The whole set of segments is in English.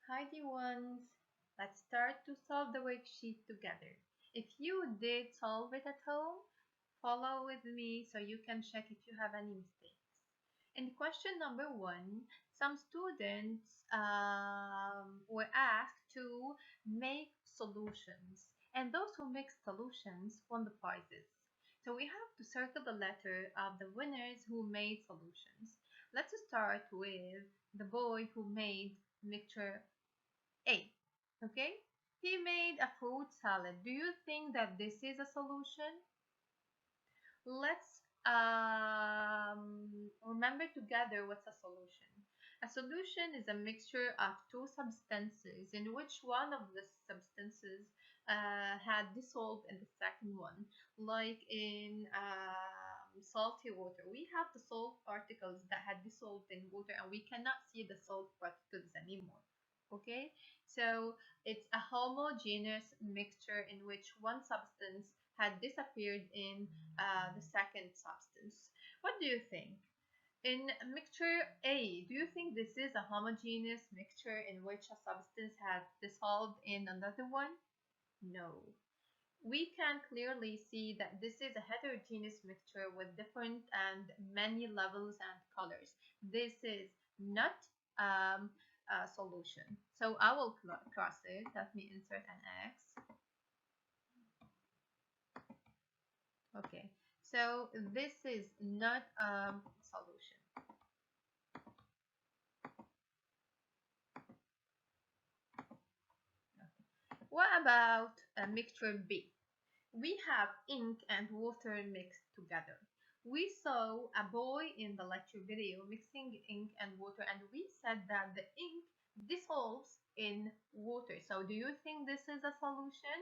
Hi dear ones, let's start to solve the worksheet together. If you did solve it at home, follow with me so you can check if you have any mistakes. In question number 1, some students were asked to make solutions, and those who make solutions won the prizes. So we have to circle the letter of the winners who made solutions. Let's start with the boy who made mixture A. Okay? He made a fruit salad. Do you think that this is a solution? Let's remember together what's a solution. A solution is a mixture of two substances in which one of the substances had dissolved in the second one. Like in salty water, we have the salt particles that had dissolved in water and we cannot see the salt particles anymore. Okay, so it's a homogeneous mixture in which one substance had disappeared in the second substance. What do you think? In mixture A, do you think this is a homogeneous mixture in which a substance had dissolved in another one? No. We can clearly see that this is a heterogeneous mixture with different and many levels and colors. This is not a solution. So I will cross it. Let me insert an X. Okay, so this is not a solution. Okay. What about mixture B? We have ink and water mixed together. We saw a boy in the lecture video mixing ink and water, and we said that the ink dissolves in water. So do you think this is a solution?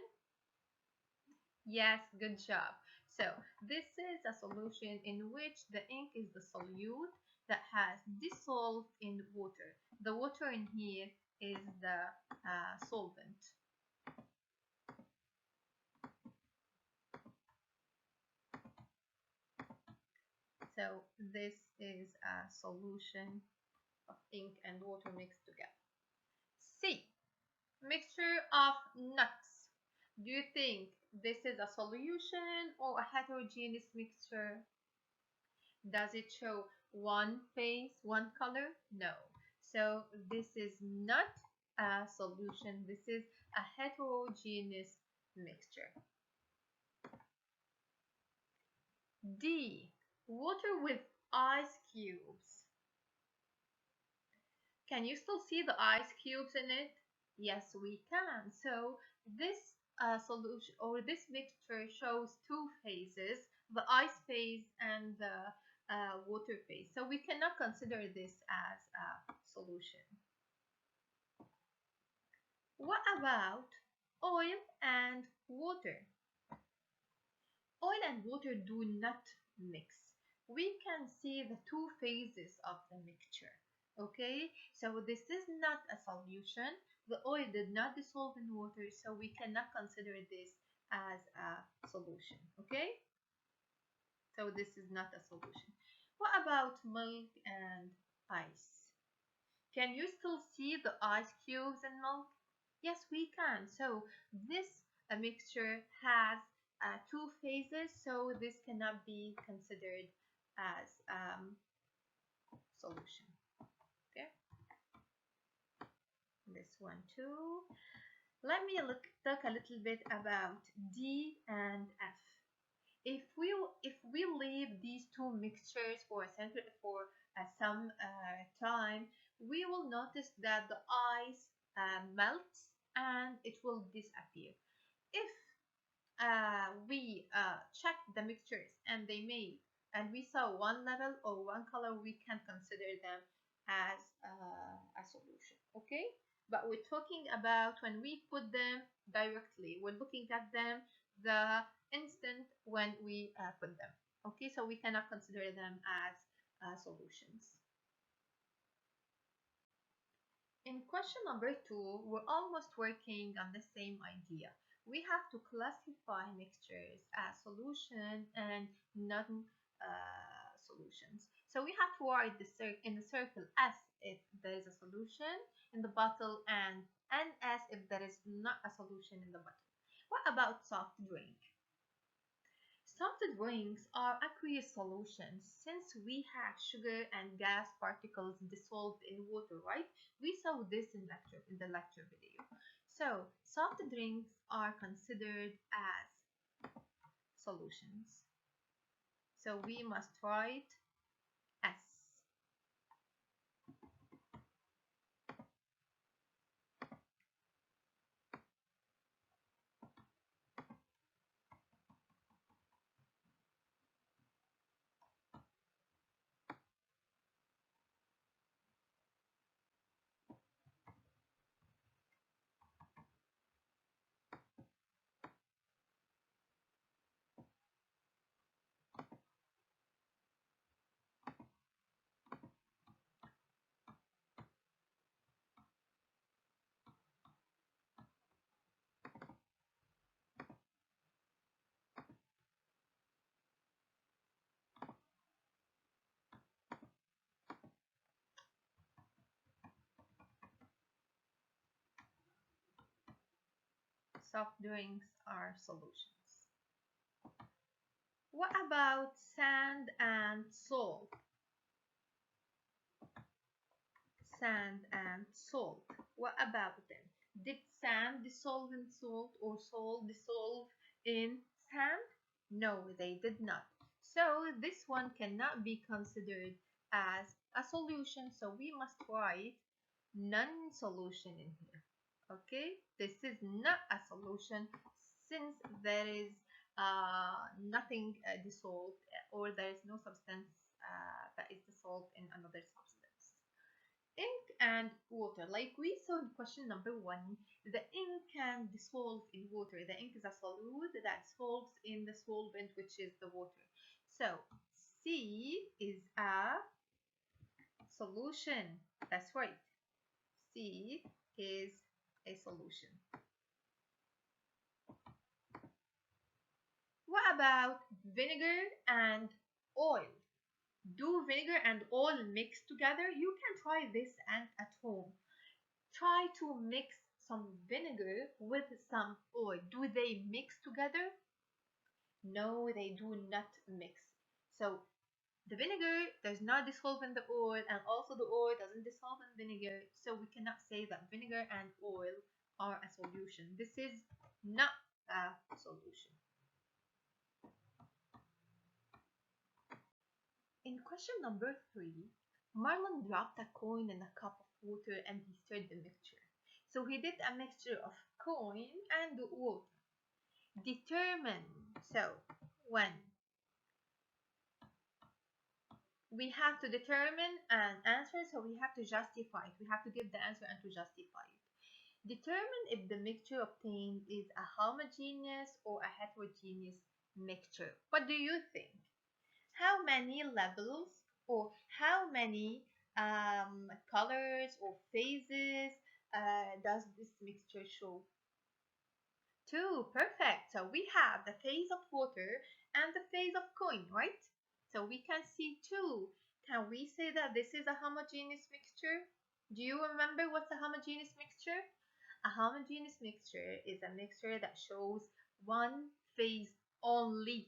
Yes, good job. So this is a solution in which the ink is the solute that has dissolved in water. The water in here is the solvent. So this is a solution of ink and water mixed together. C. Mixture of nuts. Do you think this is a solution or a heterogeneous mixture? Does it show one face, one color? No. So this is not a solution. This is a heterogeneous mixture. D. Water with ice cubes. Can you still see the ice cubes in it? Yes, we can. So this solution or this mixture shows two phases, the ice phase and the water phase. So we cannot consider this as a solution. What about oil and water? Oil and water do not mix. We can see the two phases of the mixture. Okay, so this is not a solution. The oil did not dissolve in water, so we cannot consider this as a solution. Okay, so this is not a solution. What about milk and ice? Can you still see the ice cubes in milk? Yes, we can. So this mixture has two phases, so this cannot be considered as solution. Okay, this one too. Let me talk a little bit about D and F. If we leave these two mixtures for some time, we will notice that the ice melts and it will disappear. If we check the mixtures and we saw one level or one color, we can consider them as a solution. Okay, but we're talking about when we put them directly, we're looking at them the instant when we put them. Okay, so we cannot consider them as solutions. In question number 2, we're almost working on the same idea. We have to classify mixtures as solution and non-solutions. So we have to write in the circle S if there is a solution in the bottle, and NS if there is not a solution in the bottle. What about soft drink? Soft drinks are aqueous solutions. Since we have sugar and gas particles dissolved in water, right? We saw this in the lecture video. So soft drinks are considered as solutions. So we must write S. Soft drinks are solutions. What about sand and salt? Sand and salt. What about them? Did sand dissolve in salt or salt dissolve in sand? No, they did not. So this one cannot be considered as a solution. So we must write non-solution in here. Okay, this is not a solution since there is nothing dissolved, or there is no substance that is dissolved in another substance. Ink and water, like we saw in question number 1, the ink can dissolve in water. The ink is a solute that dissolves in the solvent, which is the water. So C is a solution. That's right. C is a solution. What about vinegar and oil? Do vinegar and oil mix together? You can try this and at home. Try to mix some vinegar with some oil. Do they mix together? No, they do not mix. So the vinegar does not dissolve in the oil, and also the oil doesn't dissolve in vinegar. So we cannot say that vinegar and oil are a solution. This is not a solution. In question number 3, Marlon dropped a coin in a cup of water and he stirred the mixture. So he did a mixture of coin and water. Determine. So when we have to determine an answer, so we have to justify it. We have to give the answer and to justify it. Determine if the mixture obtained is a homogeneous or a heterogeneous mixture. What do you think? How many levels or how many colors or phases does this mixture show? 2. Perfect. So we have the phase of water and the phase of coin, right? So we can see 2. Can we say that this is a homogeneous mixture? Do you remember what's a homogeneous mixture? A homogeneous mixture is a mixture that shows one phase only,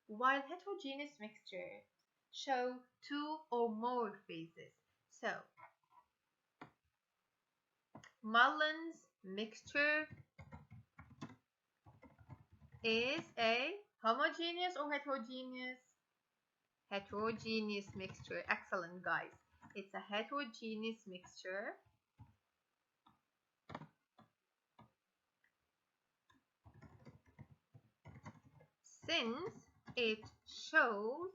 while heterogeneous mixtures show 2 or more phases. So Mullen's mixture is a homogeneous or heterogeneous? Heterogeneous mixture. Excellent, guys. It's a heterogeneous mixture. Since it shows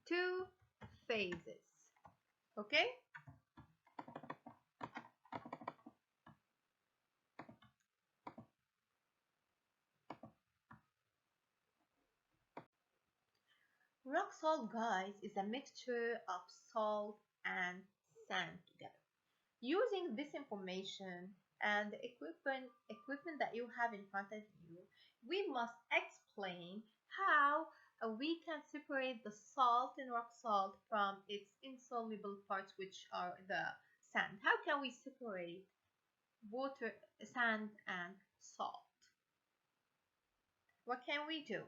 2 phases. Okay? Rock salt, guys, is a mixture of salt and sand together. Using this information and the equipment that you have in front of you, we must explain how we can separate the salt in rock salt from its insoluble parts, which are the sand. How can we separate water, sand, and salt? What can we do?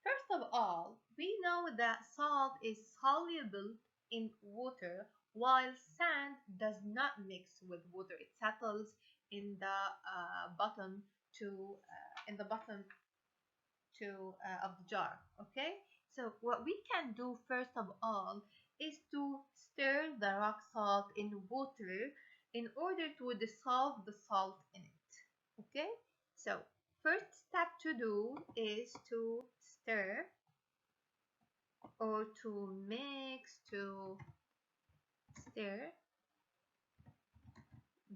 First of all, we know that salt is soluble in water, while sand does not mix with water. It settles in the bottom to in the bottom to of the jar. Okay, so what we can do first of all is to stir the rock salt in water in order to dissolve the salt in it. Okay, so first step to do is to stir or to mix, to stir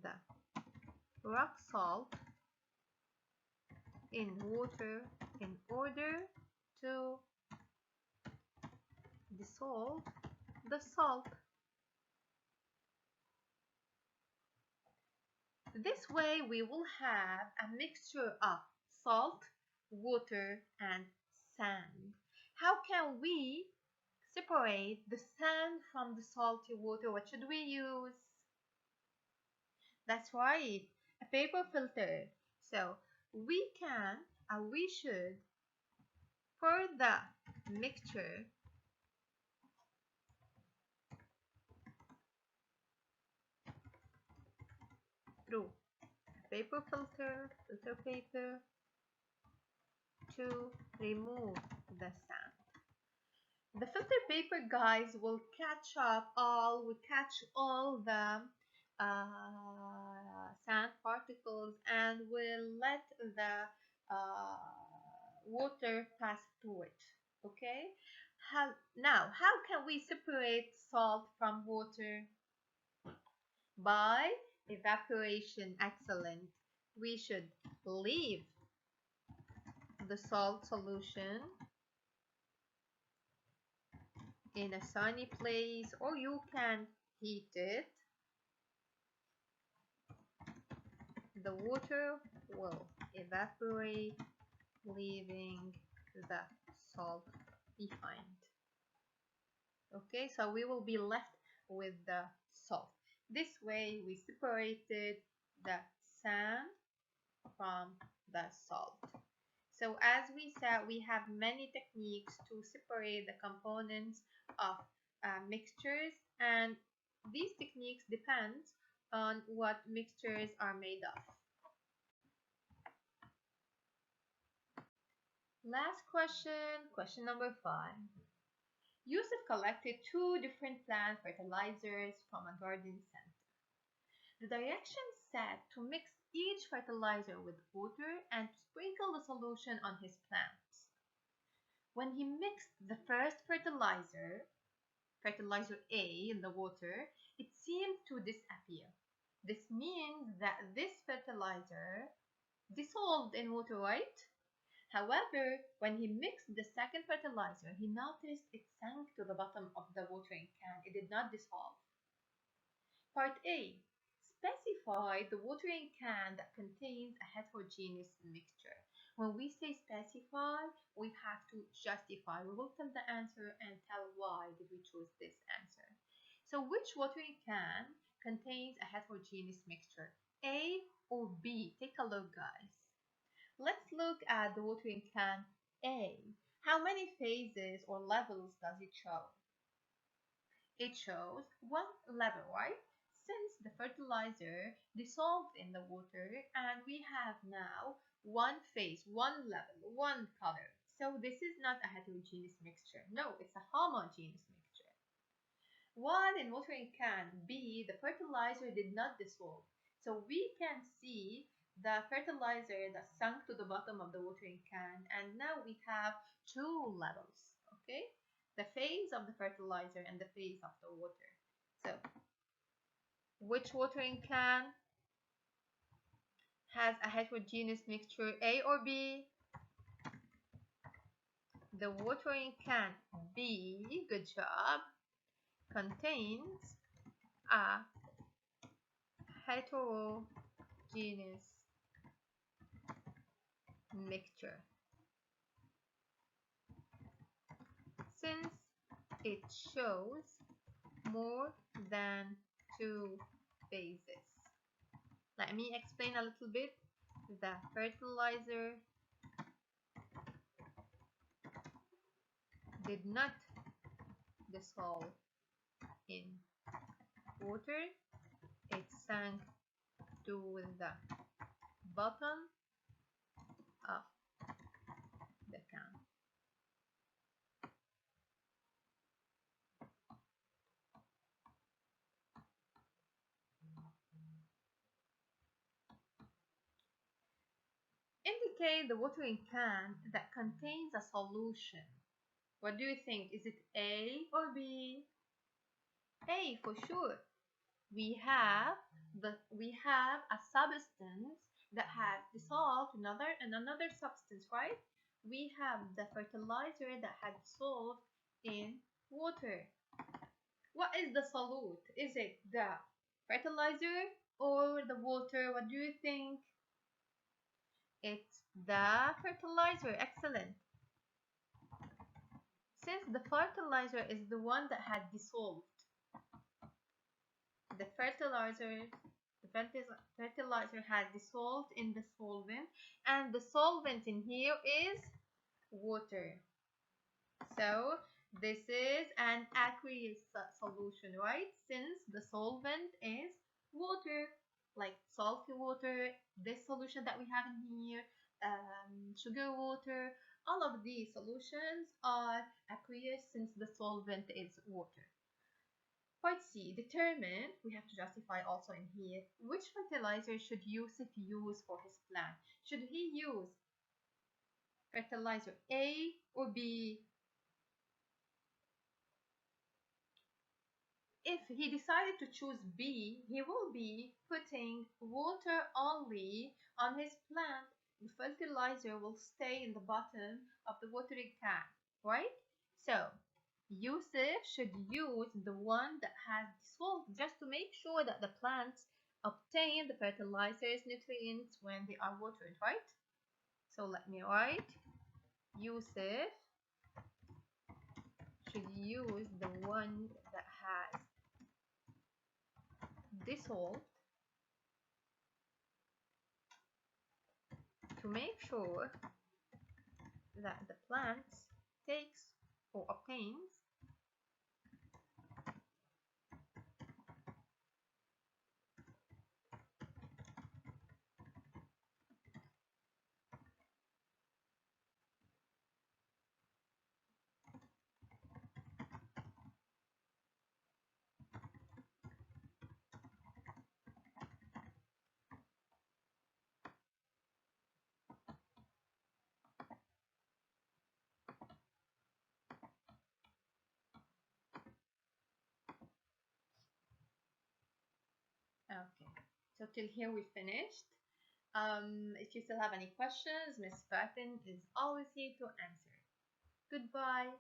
the rock salt in water in order to dissolve the salt. This way we will have a mixture of salt, water, and sand. How can we separate the sand from the salty water? What should we use? That's right, a paper filter. So we should pour the mixture through a paper filter, filter paper, to remove the sand. The filter paper, guys, will catch all the sand particles and will let the water pass through it. Okay. How can we separate salt from water? By evaporation. Excellent. We should leave the salt solution in a sunny place, or you can heat it. The water will evaporate, leaving the salt behind. Okay, so we will be left with the salt. This way we separated the sand from the salt. So as we said, we have many techniques to separate the components of mixtures, and these techniques depend on what mixtures are made of. Last question, question number 5. Yusuf collected 2 different plant fertilizers from a garden center. The directions said to mix each fertilizer with water and to sprinkle the solution on his plants. When he mixed the first fertilizer A, in the water, it seemed to disappear. This means that this fertilizer dissolved in water, right? However, when he mixed the second fertilizer, he noticed it sank to the bottom of the watering can. It did not dissolve. Part A. Specify the watering can that contains a heterogeneous mixture. When we say specify, we have to justify. We will tell the answer and tell why did we choose this answer. So which watering can contains a heterogeneous mixture? A or B? Take a look, guys. Let's look at the watering can A. How many phases or levels does it show? It shows one level, right? Since the fertilizer dissolved in the water and we have now one phase, one level, one color. So this is not a heterogeneous mixture. No, it's a homogeneous mixture. While in watering can B, the fertilizer did not dissolve. So we can see the fertilizer that sunk to the bottom of the watering can, and now we have 2 levels, okay? The phase of the fertilizer and the phase of the water. So, which watering can has a heterogeneous mixture, A or B? The watering can B, good job, contains a heterogeneous mixture. since it shows more than two phases. Let me explain a little bit. The fertilizer did not dissolve in water. It sank to the bottom of the can. Indicate the watering can that contains a solution. What do you think? Is it A or B? A for sure. We have a substance that has dissolved in another substance, right? We have the fertilizer that had dissolved in water. What is the solute? Is it the fertilizer or the water? What do you think? It's the fertilizer. Excellent. Since the fertilizer is the one that had dissolved, the fertilizer has dissolved in the solvent, and the solvent in here is water. So this is an aqueous solution, right? Since the solvent is water, like salty water, this solution that we have in here, sugar water, all of these solutions are aqueous since the solvent is water. Part C, determine, we have to justify also in here, which fertilizer should Yusuf use for his plant? Should he use fertilizer A or B? If he decided to choose B, he will be putting water only on his plant. The fertilizer will stay in the bottom of the watering can, right? So, Yusuf should use the one that has dissolved just to make sure that the plants obtain the fertilizer's nutrients when they are watered, right? So let me write, Yusuf should use the one that has dissolved to make sure that the plant takes or obtains okay. So till here we finished. If you still have any questions, Miss Fatin is always here to answer. Goodbye.